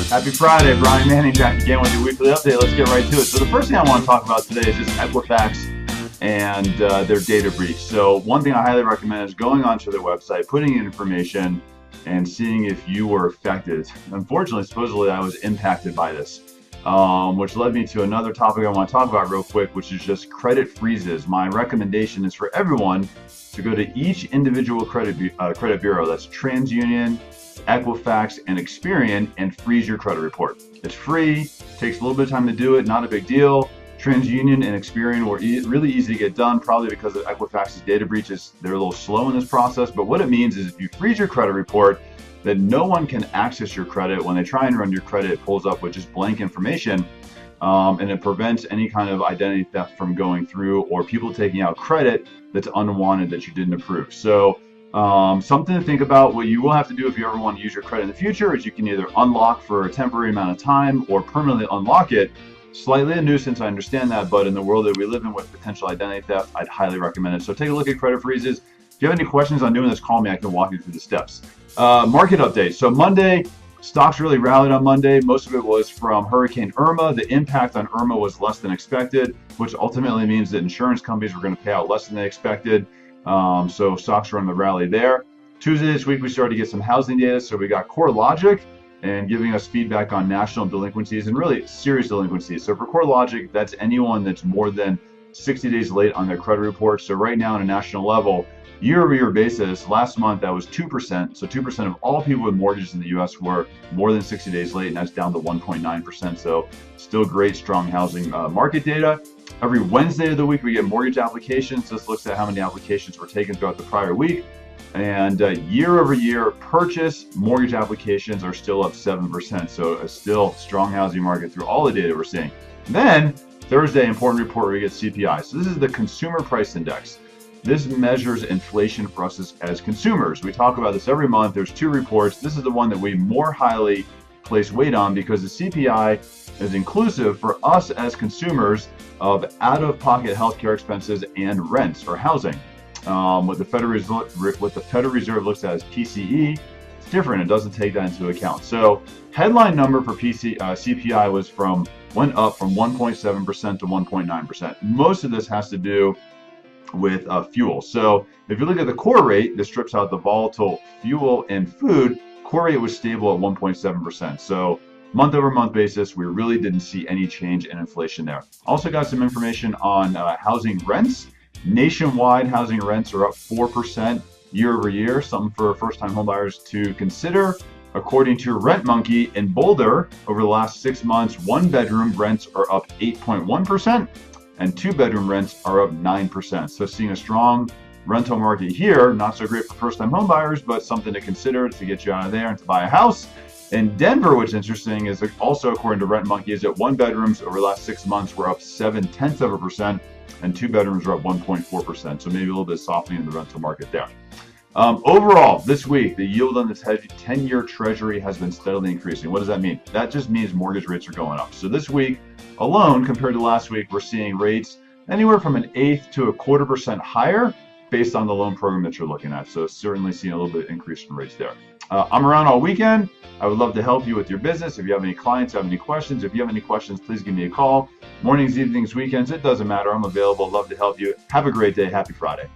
Happy Friday, Brian Manning back again with your weekly update. Let's get right to it. So the first thing I want to talk about today is just Equifax and their data breach. So one thing I highly recommend is going onto their website, putting in information, and seeing if you were affected. Unfortunately, supposedly I was impacted by this, which led me to another topic I want to talk about real quick, which is just credit freezes. My recommendation is for everyone to go to each individual credit bureau, that's TransUnion, Equifax, and Experian, and freeze your credit report. It's free, takes a little bit of time to do it, not a big deal. TransUnion and Experian were really easy to get done, probably because of Equifax's data breaches. They're a little slow in this process, but what it means is if you freeze your credit report, then no one can access your credit. When they try and run your credit, it pulls up with just blank information, and it prevents any kind of identity theft from going through or people taking out credit that's unwanted that you didn't approve. So something to think about. What you will have to do if you ever want to use your credit in the future is you can either unlock for a temporary amount of time or permanently unlock it. Slightly a nuisance, I understand that, but in the world that we live in with potential identity theft, I'd highly recommend it. So take a look at credit freezes. If you have any questions on doing this, call me. I can walk you through the steps. Market update. So Monday, stocks really rallied on Monday. Most of it was from Hurricane Irma. The impact on Irma was less than expected, which ultimately means that insurance companies were going to pay out less than they expected. So stocks were on the rally there. Tuesday this week, we started to get some housing data. So we got CoreLogic and giving us feedback on national delinquencies and really serious delinquencies. So for CoreLogic, that's anyone that's more than 60 days late on their credit report. So right now on a national level, year-over-year basis, last month that was 2%. So 2% of all people with mortgages in the U.S. were more than 60 days late, and that's down to 1.9%. So still great, strong housing market data. Every Wednesday of the week, we get mortgage applications. This looks at how many applications were taken throughout the prior week. And year over year, purchase mortgage applications are still up 7%. So a still strong housing market through all the data we're seeing. Then Thursday, important report where we get CPI. So this is the Consumer Price Index. This measures inflation for us as consumers. We talk about this every month. There's two reports. This is the one that we more highly place weight on because the CPI is inclusive for us as consumers of out-of-pocket healthcare expenses and rents or housing. What the Federal Reserve looks at as PCE, it's different. It doesn't take that into account. So headline number for CPI went up from 1.7% to 1.9%. Most of this has to do with fuel. So if you look at the core rate, this strips out the volatile fuel and food. Core rate was stable at 1.7%. So month over month basis, we really didn't see any change in inflation there. Also got some information on housing rents. Nationwide housing rents are up 4% year over year, something for first-time homebuyers to consider. According to Rent Monkey in Boulder, over the last 6 months, one-bedroom rents are up 8.1%, and two-bedroom rents are up 9%. So seeing a strong rental market here, not so great for first-time homebuyers, but something to consider to get you out of there and to buy a house. In Denver, what's interesting is also according to Rent Monkey, is that one bedrooms over the last 6 months were up 0.7%, and two bedrooms are up 1.4%. So maybe a little bit softening in the rental market there. Overall, this week, the yield on the 10-year Treasury has been steadily increasing. What does that mean? That just means mortgage rates are going up. So this week alone, compared to last week, we're seeing rates anywhere from 1/8 to 1/4% higher based on the loan program that you're looking at. So certainly seeing a little bit of increase in rates there. I'm around all weekend. I would love to help you with your business. If you have any clients, have any questions, if you have any questions, please give me a call. Mornings, evenings, weekends, it doesn't matter. I'm available. Love to help you. Have a great day. Happy Friday.